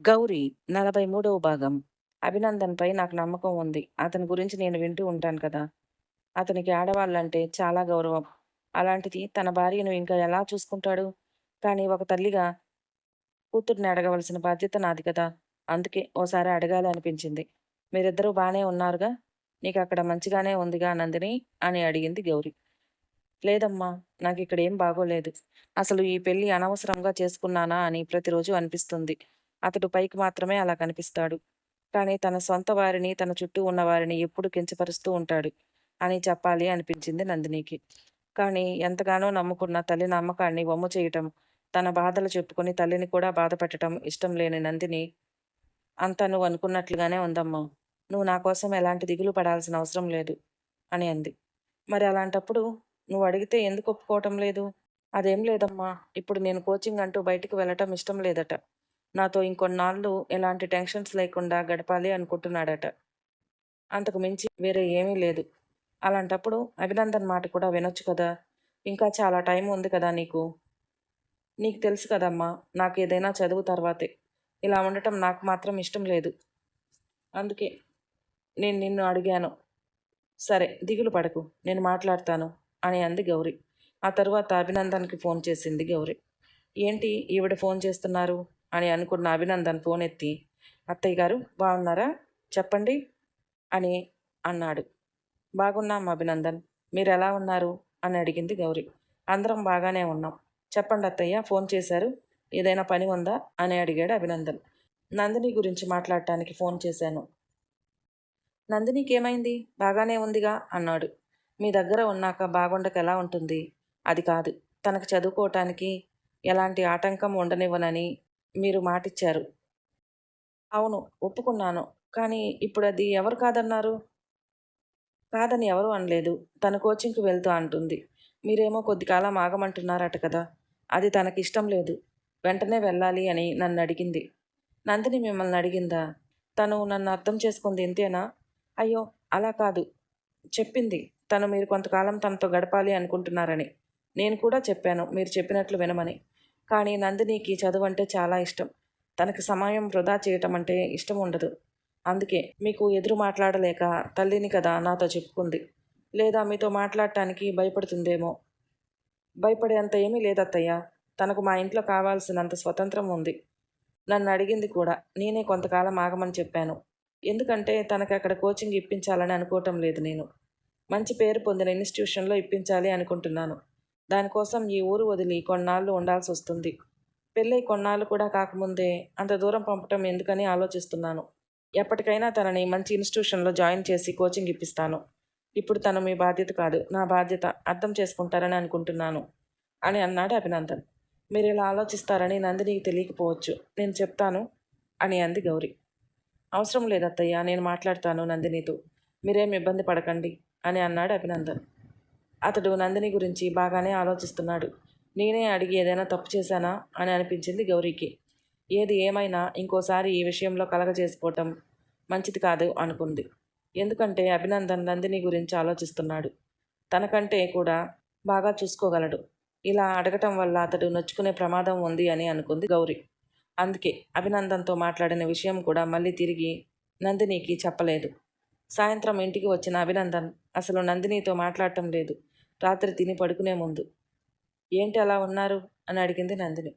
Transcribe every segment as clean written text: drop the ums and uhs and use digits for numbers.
గౌరీ 43వ భాగం. అభినందన్‌పై నాకు నమ్మకం ఉంది. అతని గురించి నేను వింటూ ఉంటాను కదా! అతనికి ఆడవాళ్ళంటే చాలా గౌరవం. అలాంటిది తన భార్యను ఇంకా ఎలా చూసుకుంటాడు? కానీ ఒక తల్లిగా కూతుర్ని అడగవలసిన బాధ్యత నాది కదా! అందుకే ఓసారి అడగాలి అనిపించింది. మీరిద్దరూ బానే ఉన్నారుగా? నీకక్కడ మంచిగానే ఉందిగా నందిని? అని అడిగింది గౌరి. లేదమ్మా! నాకిక్కడేం బాగోలేదు. అసలు ఈ పెళ్లి అనవసరంగా చేసుకున్నానా అని ప్రతిరోజు అనిపిస్తుంది. అతడు పైకి మాత్రమే అలా కనిపిస్తాడు. కానీ తన సొంత వారిని, తన చుట్టూ ఉన్న వారిని ఎప్పుడూ కించపరుస్తూ ఉంటాడు అని చెప్పాలి అనిపించింది నందినికి. కానీ ఎంతగానో నమ్ముకున్న తల్లి నమ్మకాన్ని వమ్ము చేయటం, తన బాధలు చెప్పుకొని తల్లిని కూడా బాధపెట్టటం ఇష్టం లేని నందిని, అంతా నువ్వనుకున్నట్లుగానే ఉందమ్మా! నువ్వు నా కోసం ఎలాంటి దిగులు పడాల్సిన అవసరం లేదు అని అంది. మరి అలాంటప్పుడు నువ్వడిగితే ఎందుకు ఒప్పుకోవటం లేదు? అదేం లేదమ్మా! ఇప్పుడు నేను కోచింగ్ అంటూ బయటికి వెళ్ళటం ఇష్టం లేదట. నాతో ఇంకొన్నాళ్ళు ఎలాంటి టెన్షన్స్ లేకుండా గడపాలి అనుకుంటున్నాడట. అంతకు మించి వేరే ఏమీ లేదు. అలాంటప్పుడు అభినందన్ మాట కూడా వినొచ్చు కదా! ఇంకా చాలా టైం ఉంది కదా నీకు. నీకు తెలుసు కదమ్మా! నాకేదైనా చదువు తర్వాతే. ఇలా ఉండటం నాకు మాత్రం ఇష్టం లేదు. అందుకే నేను నిన్ను అడిగాను. సరే దిగులు పడకు. నేను మాట్లాడతాను అని అంది గౌరి. ఆ తరువాత అభినందన్‌కి ఫోన్ చేసింది గౌరి. ఏంటి ఈవిడ ఫోన్ చేస్తున్నారు అని అనుకున్న అభినందన్ ఫోన్ ఎత్తి, అత్తయ్య గారు బాగున్నారా? చెప్పండి అని అన్నాడు. బాగున్నాం అభినందన్. మీరెలా ఉన్నారు? అని అడిగింది గౌరి. అందరం బాగానే ఉన్నాం. చెప్పండి అత్తయ్య ఫోన్ చేశారు. ఏదైనా పని ఉందా? అని అడిగాడు అభినందన్. నందిని గురించి మాట్లాడటానికి ఫోన్ చేశాను. నందినికేమైంది? బాగానే ఉందిగా అన్నాడు. మీ దగ్గర ఉన్నాక బాగుండక ఎలా ఉంటుంది? అది కాదు. తనకు చదువుకోవటానికి ఎలాంటి ఆటంకం ఉండనివ్వనని మీరు మాటిచ్చారు. అవును. ఒప్పుకున్నాను. కానీ ఇప్పుడది ఎవరు కాదన్నారు? కాదని ఎవరూ అనలేదు. తను కోచింగ్‌కి వెళ్తా అంటుంది. మీరేమో కొద్ది కాలం ఆగమంటున్నారట కదా! అది తనకిష్టం లేదు. వెంటనే వెళ్ళాలి అని నన్నడిగింది. నందిని మిమ్మల్ని అడిగిందా? తను నన్ను అర్థం చేసుకుంది ఇంతేనా? అయ్యో! అలా కాదు. చెప్పింది. తను మీరు కొంతకాలం తనతో గడపాలి అనుకుంటున్నారని. నేను కూడా చెప్పాను మీరు చెప్పినట్లు వినమని. కానీ నందినికి చదువంటే చాలా ఇష్టం. తనకి సమయం వృధా చేయటం అంటే ఇష్టం ఉండదు. అందుకే మీకు ఎదురు మాట్లాడలేక తల్లిని కదా నాతో చెప్పుకుంది. లేదా మీతో మాట్లాడటానికి భయపడుతుందేమో. భయపడేంత ఏమీ లేదత్తయ్య. తనకు మా ఇంట్లో కావాల్సినంత స్వతంత్రం ఉంది. నన్ను అడిగింది కూడా. నేనే కొంతకాలం ఆగమని చెప్పాను. ఎందుకంటే తనకక్కడ కోచింగ్ ఇప్పించాలని అనుకోవటం లేదు నేను. మంచి పేరు పొందిన ఇన్స్టిట్యూషన్‌లో ఇప్పించాలి అనుకుంటున్నాను. దానికోసం ఈ ఊరు వదిలి కొన్నాళ్ళు ఉండాల్సొస్తుంది. పెళ్ళై కొన్నాళ్ళు కూడా కాకముందే అంత దూరం పంపటం ఎందుకని ఆలోచిస్తున్నాను. ఎప్పటికైనా తనని మంచి ఇన్స్టిట్యూషన్‌లో జాయిన్ చేసి కోచింగ్ ఇప్పిస్తాను. ఇప్పుడు తను మీ బాధ్యత కాదు, నా బాధ్యత. అర్థం చేసుకుంటారని అనుకుంటున్నాను అని అన్నాడు అభినందన్. మీరిలా ఆలోచిస్తారని నందినికి తెలియకపోవచ్చు. నేను చెప్తాను అని అంది గౌరి. అవసరం లేదత్తయ్య, నేను మాట్లాడతాను నందినితో. మీరేం ఇబ్బంది పడకండి అని అన్నాడు అభినందన్. అతడు నందిని గురించి బాగానే ఆలోచిస్తున్నాడు. నేనే అడిగి ఏదైనా తప్పు చేశానా అని అనిపించింది గౌరీకి. ఏది ఏమైనా ఇంకోసారి ఈ విషయంలో కలగజేసుకోవటం మంచిది కాదు అనుకుంది. ఎందుకంటే అభినందన్ నందిని గురించి ఆలోచిస్తున్నాడు. తనకంటే కూడా బాగా చూసుకోగలడు. ఇలా అడగటం వల్ల అతడు నొచ్చుకునే ప్రమాదం ఉంది అని అనుకుంది గౌరి. అందుకే అభినందన్తో మాట్లాడిన విషయం కూడా మళ్ళీ తిరిగి నందినికి చెప్పలేదు. సాయంత్రం ఇంటికి వచ్చిన అభినందన్ అసలు నందినితో మాట్లాడటం లేదు. రాత్రి తిని పడుకునే ముందు. ఏంటి అలా ఉన్నారు అని అడిగింది నందిని.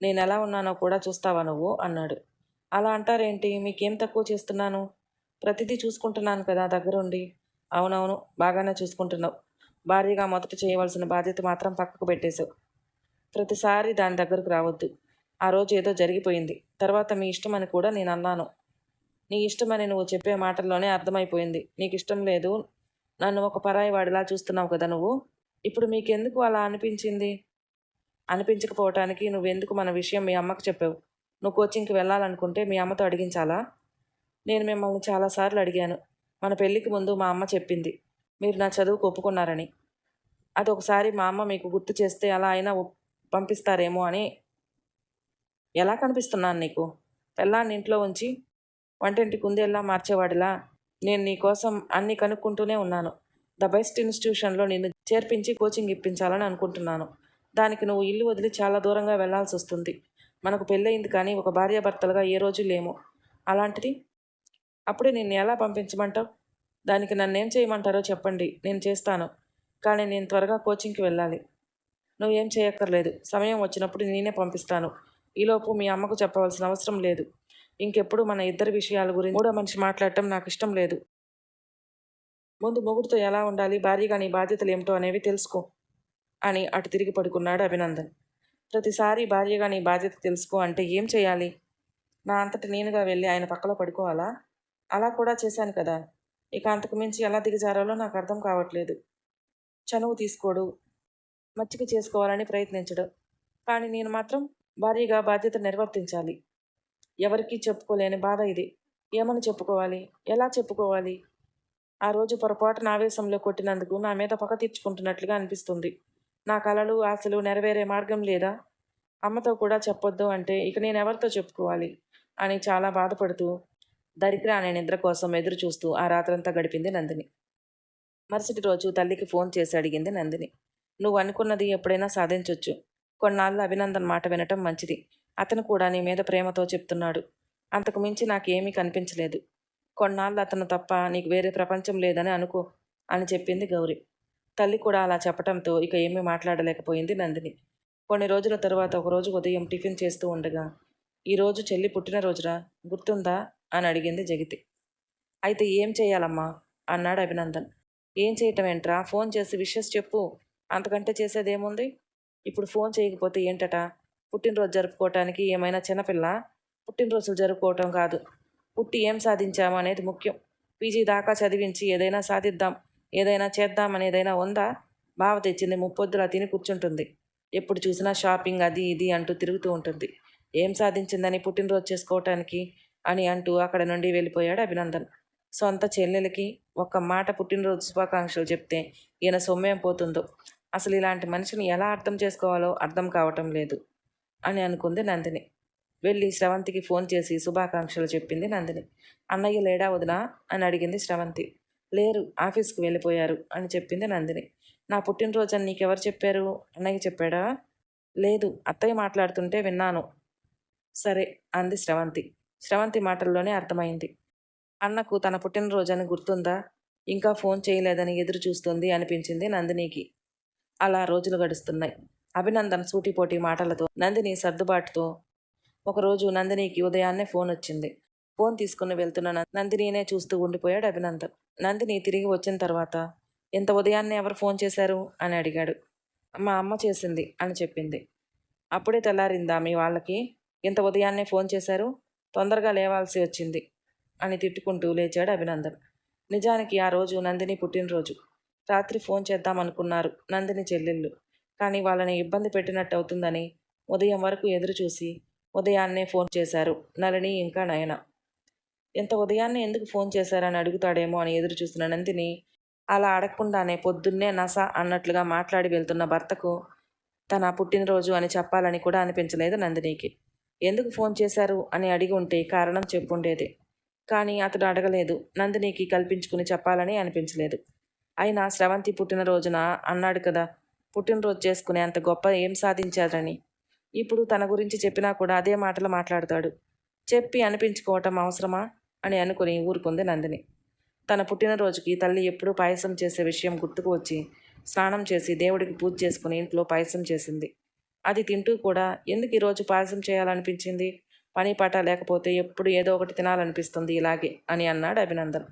నేనెలా ఉన్నానో కూడా చూస్తావా నువ్వు అన్నాడు. అలా అంటారేంటి? మీకేం తక్కువ చేస్తున్నాను? ప్రతిదీ చూసుకుంటున్నాను కదా దగ్గరుండి. అవునవును, బాగానే చూసుకుంటున్నావు. భార్యగా మొదట చేయవలసిన బాధ్యత మాత్రం పక్కకు పెట్టేశావు. ప్రతిసారి దాని దగ్గరకు రావద్దు. ఆ రోజు ఏదో జరిగిపోయింది. తర్వాత మీ ఇష్టమని కూడా నేను అన్నాను. నీ ఇష్టమని నువ్వు చెప్పే మాటల్లోనే అర్థమైపోయింది. నీకిష్టం లేదు. నన్ను ఒక పరాయి వాడిలా చూస్తున్నావు కదా నువ్వు. ఇప్పుడు మీకెందుకు అలా అనిపించింది? అనిపించకపోవటానికి నువ్వెందుకు మన విషయం మీ అమ్మకు చెప్పావు? నువ్వు కోచింగ్‌కి వెళ్ళాలనుకుంటే మీ అమ్మతో అడిగించాలా? నేను మిమ్మల్ని చాలాసార్లు అడిగాను. మన పెళ్ళికి ముందు మా అమ్మ చెప్పింది. మీరు నా చదువుకు ఒప్పుకున్నారని. అదొకసారి మా అమ్మ మీకు గుర్తు చేస్తే అలా అయినా పంపిస్తారేమో అని. ఎలా కనిపిస్తున్నాను నీకు? పెళ్ళాన్ని ఇంట్లో ఉంచి వంటింటి కుందేల్లా మార్చేవాడిలా నేను నీ కోసం అన్నీ కనుక్కుంటూనే ఉన్నాను. ద బెస్ట్ ఇన్స్టిట్యూషన్‌లో నిన్ను చేర్పించి కోచింగ్ ఇప్పించాలని అనుకుంటున్నాను. దానికి నువ్వు ఇల్లు వదిలి చాలా దూరంగా వెళ్ళాల్సొస్తుంది. మనకు పెళ్ళయింది కానీ ఒక భార్యాభర్తలుగా ఏ రోజు లేము. అలాంటిది అప్పుడే నిన్ను ఎలా పంపించమంటావు? దానికి నన్నేం చేయమంటారో చెప్పండి, నేను చేస్తాను. కానీ నేను త్వరగా కోచింగ్కి వెళ్ళాలి. నువ్వేం చేయక్కర్లేదు. సమయం వచ్చినప్పుడు నేనే పంపిస్తాను. ఈలోపు మీ అమ్మకు చెప్పవలసిన అవసరం లేదు. ఇంకెప్పుడు మన ఇద్దరి విషయాల గురించి మూడో మనిషి మాట్లాడటం నాకు ఇష్టం లేదు. ముందు మొగుడితో ఎలా ఉండాలి, భార్యగా నీ బాధ్యతలు ఏమిటో అనేవి తెలుసుకో అని అటు తిరిగి పడుకున్నాడు అభినందన్. ప్రతిసారి భార్యగా నీ బాధ్యత తెలుసుకో అంటే ఏం చేయాలి? నా అంతటి నేనుగా వెళ్ళి ఆయన పక్కలో పడుకోవాలా? అలా కూడా చేశాను కదా. ఇక అంతకు మించి ఎలా దిగజారాలో నాకు అర్థం కావట్లేదు. చనువు తీసుకోడు, మచ్చిక చేసుకోవాలని ప్రయత్నించడు. కానీ నేను మాత్రం భార్యగా బాధ్యత నిర్వర్తించాలి. ఎవరికీ చెప్పుకోలేని బాధ ఇది. ఏమని చెప్పుకోవాలి? ఎలా చెప్పుకోవాలి? ఆ రోజు పొరపాటున ఆవేశంలో కొట్టినందుకు నా మీద పగ తీర్చుకుంటున్నట్లుగా అనిపిస్తుంది. నా కలలు ఆశలు నెరవేరే మార్గం లేదా? అమ్మతో కూడా చెప్పొద్దు అంటే ఇక నేను ఎవరితో చెప్పుకోవాలి అని చాలా బాధపడుతూ దరిద్ర అనే నిద్ర కోసం ఎదురు చూస్తూ ఆ రాత్రంతా గడిపింది నందిని. మరుసటి రోజు తల్లికి ఫోన్ చేసి అడిగింది నందిని. నువ్వు అనుకున్నది ఎప్పుడైనా సాధించొచ్చు. కొన్నాళ్ళు అభినందన్ మాట వినటం మంచిది. అతను కూడా నీ మీద ప్రేమతో చెప్తున్నాడు. అంతకు మించి నాకేమీ కనిపించలేదు. కొన్నాళ్ళు అతను తప్ప నీకు వేరే ప్రపంచం లేదని అనుకో అని చెప్పింది గౌరి. తల్లి కూడా అలా చెప్పటంతో ఇక ఏమీ మాట్లాడలేకపోయింది నందిని. కొన్ని రోజుల తరువాత ఒకరోజు ఉదయం టిఫిన్ చేస్తూ ఉండగా, ఈరోజు చెల్లి పుట్టినరోజురా, గుర్తుందా అని అడిగింది జగితి. అయితే ఏం చేయాలమ్మా అన్నాడు అభినందన్. ఏం చేయటం ఏంట్రా, ఫోన్ చేసి విషెస్ చెప్పు. అంతకంటే చేసేదేముంది? ఇప్పుడు ఫోన్ చేయకపోతే ఏంటట? పుట్టినరోజు జరుపుకోవటానికి ఏమైనా చిన్నపిల్ల? పుట్టినరోజులు జరుపుకోవటం కాదు, పుట్టి ఏం సాధించాము అనేది ముఖ్యం. పీజీ దాకా చదివించి ఏదైనా సాధిద్దాం, ఏదైనా చేద్దాం అనేదైనా ఉందా? బావ తెచ్చింది ముప్పొద్దులా తిని కూర్చుంటుంది. ఎప్పుడు చూసినా షాపింగ్ అది ఇది అంటూ తిరుగుతూ ఉంటుంది. ఏం సాధించిందని పుట్టినరోజు చేసుకోవటానికి అని అంటూ అక్కడ నుండి వెళ్ళిపోయాడు అభినందన్. సొంత చెల్లెలకి ఒక్క మాట పుట్టినరోజు శుభాకాంక్షలు చెప్తే ఈయన సొమ్మేం పోతుందో. అసలు ఇలాంటి మనిషిని ఎలా అర్థం చేసుకోవాలో అర్థం కావటం లేదు అని అనుకుంది నందిని. వెళ్ళి శ్రవంతికి ఫోన్ చేసి శుభాకాంక్షలు చెప్పింది నందిని. అన్నయ్య లేడా వదినా అని అడిగింది శ్రవంతి. లేరు, ఆఫీస్కి వెళ్ళిపోయారు అని చెప్పింది నందిని. నా పుట్టినరోజు అని నీకెవరు చెప్పారు? అన్నయ్య చెప్పాడా? లేదు, అత్తయ్య మాట్లాడుతుంటే విన్నాను. సరే అంది శ్రవంతి. శ్రవంతి మాటల్లోనే అర్థమైంది. అన్నకు తన పుట్టినరోజని గుర్తుందా? ఇంకా ఫోన్ చేయలేదని ఎదురు చూస్తుంది అనిపించింది నందినికి. అలా రోజులు గడుస్తున్నాయి. అభినందన్ సూటిపోటి మాటలతో, నందిని సర్దుబాటుతో ఒకరోజు నందినికి ఉదయాన్నే ఫోన్ వచ్చింది. ఫోన్ తీసుకుని వెళ్తున్న నందినినే చూస్తూ ఉండిపోయాడు అభినందన్. నందిని తిరిగి వచ్చిన తర్వాత, ఎంత ఉదయాన్నే ఎవరు ఫోన్ చేశారు అని అడిగాడు. మా అమ్మ చేసింది అని చెప్పింది. అప్పుడే తెల్లారిందా మీ వాళ్ళకి? ఇంత ఉదయాన్నే ఫోన్ చేశారు? తొందరగా లేవాల్సి వచ్చింది అని తిట్టుకుంటూ లేచాడు అభినందన్. నిజానికి ఆ రోజు నందిని పుట్టినరోజు. రాత్రి ఫోన్ చేద్దామనుకున్నారు నందిని చెల్లెళ్ళు. కానీ వాళ్ళని ఇబ్బంది పెట్టినట్టు అవుతుందని ఉదయం వరకు ఎదురు చూసి ఉదయాన్నే ఫోన్ చేశారు నళిని ఇంకా నయన. ఎంత ఉదయాన్నే ఎందుకు ఫోన్ చేశారని అడుగుతాడేమో అని ఎదురు చూసిన నందిని అలా అడగకుండానే పొద్దున్నే నస అన్నట్లుగా మాట్లాడి వెళ్తున్న భర్తకు తన పుట్టినరోజు అని చెప్పాలని కూడా అనిపించలేదు నందినికి. ఎందుకు ఫోన్ చేశారు అని అడిగి ఉంటే కారణం చెప్పుండేది. కానీ అతడు అడగలేదు. నందినికి కల్పించుకుని చెప్పాలని అనిపించలేదు. అయినా స్రవంతి పుట్టినరోజున అన్నాడు కదా, పుట్టినరోజు చేసుకునే అంత గొప్ప ఏం సాధించారని. ఇప్పుడు తన గురించి చెప్పినా కూడా అదే మాటలు మాట్లాడతాడు. చెప్పి అనిపించుకోవటం అవసరమా అని అనుకుని ఊరుకుంది నందిని. తన పుట్టినరోజుకి తల్లి ఎప్పుడూ పాయసం చేసే విషయం గుర్తుకు వచ్చి స్నానం చేసి దేవుడికి పూజ చేసుకుని ఇంట్లో పాయసం చేసింది. అది తింటూ కూడా ఎందుకు ఈరోజు పాయసం చేయాలనిపించింది? పని పాట లేకపోతే ఎప్పుడు ఏదో ఒకటి తినాలనిపిస్తుంది ఇలాగే అని అన్నాడు అభినందన్.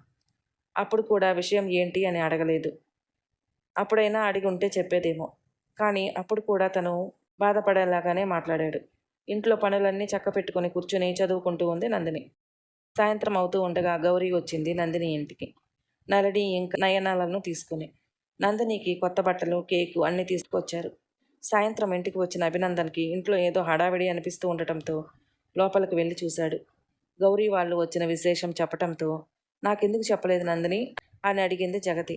అప్పుడు కూడా విషయం ఏంటి అని అడగలేదు. అప్పుడైనా అడిగి ఉంటే చెప్పేదేమో. కానీ అప్పుడు కూడా తను బాధపడేలాగానే మాట్లాడాడు. ఇంట్లో పనులన్నీ చక్కపెట్టుకుని కూర్చుని చదువుకుంటూ ఉంది నందిని. సాయంత్రం అవుతూ ఉండగా గౌరీ వచ్చింది నందిని ఇంటికి. నళిని ఇంకా నయనాలను తీసుకుని. నందినికి కొత్త బట్టలు, కేకు అన్నీ తీసుకొచ్చారు. సాయంత్రం ఇంటికి వచ్చిన అభినందన్కి ఇంట్లో ఏదో హడావిడి అనిపిస్తూ ఉండటంతో లోపలికి వెళ్ళి చూశాడు. గౌరీ వాళ్ళు వచ్చిన విశేషం చెప్పటంతో, నాకెందుకు చెప్పలేదు నందిని అని అడిగింది జగతి.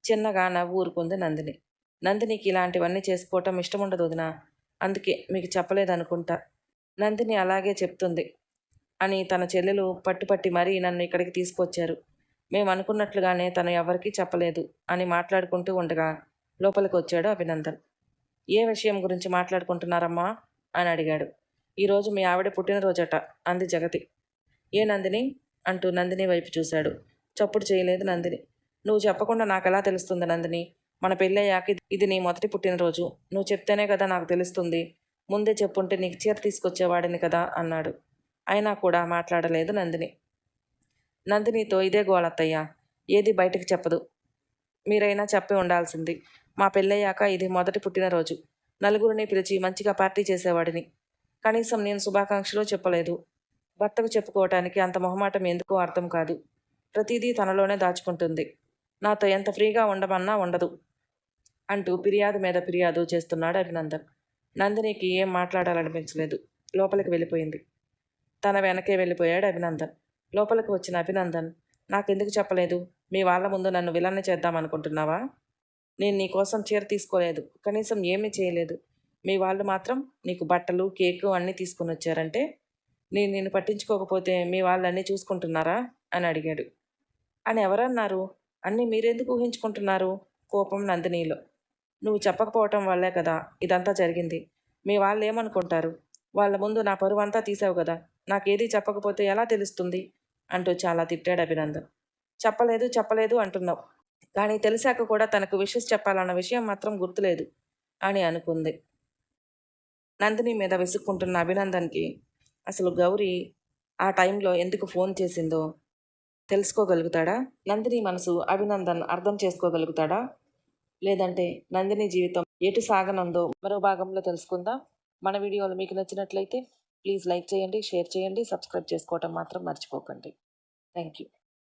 చిన్నగా నవ్వు ఊరుకుంది నందిని. నందినికి ఇలాంటివన్నీ చేసుకోవటం ఇష్టముండదు వదినా, అందుకే మీకు చెప్పలేదనుకుంటా. నందిని అలాగే చెప్తుంది అని తన చెల్లెలు పట్టుపట్టి మరీ నన్ను ఇక్కడికి తీసుకొచ్చారు. మేము అనుకున్నట్లుగానే తను ఎవరికీ చెప్పలేదు అని మాట్లాడుకుంటూ ఉండగా లోపలికి వచ్చాడు అభినందన్. ఏ విషయం గురించి మాట్లాడుకుంటున్నారమ్మా అని అడిగాడు. ఈరోజు మీ ఆవిడ పుట్టినరోజట అంది జగతి. ఏ నందిని అంటూ నందిని వైపు చూశాడు. చప్పుడు చేయలేదు నందిని. నువ్వు చెప్పకుండా నాకెలా తెలుస్తుంది నందిని? మన పెళ్ళయ్యాక ఇది నీ మొదటి పుట్టినరోజు. నువ్వు చెప్తేనే కదా నాకు తెలుస్తుంది. ముందే చెప్పుంటే నీకు చీర తీసుకొచ్చేవాడిని కదా అన్నాడు. అయినా కూడా మాట్లాడలేదు నందిని. నందినితో ఇదే గోలత్తయ్య, ఏది బయటికి చెప్పదు. మీరైనా చెప్పి ఉండాల్సింది. మా పెళ్ళయ్యాక ఇది మొదటి పుట్టినరోజు. నలుగురిని పిలిచి మంచిగా పార్టీ చేసేవాడిని. కనీసం నేను శుభాకాంక్షలు చెప్పలేదు. భర్తకు చెప్పుకోవటానికి అంత మొహమాటం ఎందుకో అర్థం కాదు. ప్రతిదీ తనలోనే దాచుకుంటుంది. నాతో ఎంత ఫ్రీగా ఉండమన్నా ఉండదు అంటూ ఫిర్యాదు మీద ఫిర్యాదు చేస్తున్నాడు అభినందన్. నందినికి ఏం మాట్లాడాలనిపించలేదు. లోపలికి వెళ్ళిపోయింది. తన వెనకే వెళ్ళిపోయాడు అభినందన్. లోపలికి వచ్చిన అభినందన్, నాకెందుకు చెప్పలేదు? మీ వాళ్ళ ముందు నన్ను విలన్ని చేద్దామనుకుంటున్నావా? నేను నీ కోసం చీర తీసుకోలేదు, కనీసం ఏమీ చేయలేదు. మీ వాళ్ళు మాత్రం నీకు బట్టలు, కేకు అన్నీ తీసుకుని వచ్చారంటే నేను నిన్ను పట్టించుకోకపోతే మీ వాళ్ళన్నీ చూసుకుంటున్నారా అని అడిగాడు. అని ఎవరన్నారు? అన్నీ మీరెందుకు ఊహించుకుంటున్నారు? కోపం నందినిలో. నువ్వు చెప్పకపోవటం వల్లే కదా ఇదంతా జరిగింది. మీ వాళ్ళు ఏమనుకుంటారు? వాళ్ళ ముందు నా పరువంతా తీసావు కదా, నాకేదీ చెప్పకపోతే ఎలా తెలుస్తుంది అంటూ చాలా తిట్టాడు అభినందన్. చెప్పలేదు చెప్పలేదు అంటున్నావు, కానీ తెలిసాక కూడా తనకు విషెస్ చెప్పాలన్న విషయం మాత్రం గుర్తులేదు అని అనుకుంది. నందిని మీద విసుక్కుంటున్న అభినందన్కి అసలు గౌరీ ఆ టైంలో ఎందుకు ఫోన్ చేసిందో తెలుసుకోగలుగుతాడా? నందిని మనసు అభినందన్ అర్థం చేసుకోగలుగుతాడా? లేదంటే నందిని జీవితం ఎటు సాగనుందో మరో భాగంలో తెలుసుకుందాం. మన వీడియోలు మీకు నచ్చినట్లయితే ప్లీజ్ లైక్ చేయండి, షేర్ చేయండి, సబ్స్క్రైబ్ చేసుకోవటం మాత్రం మర్చిపోకండి. Thank you.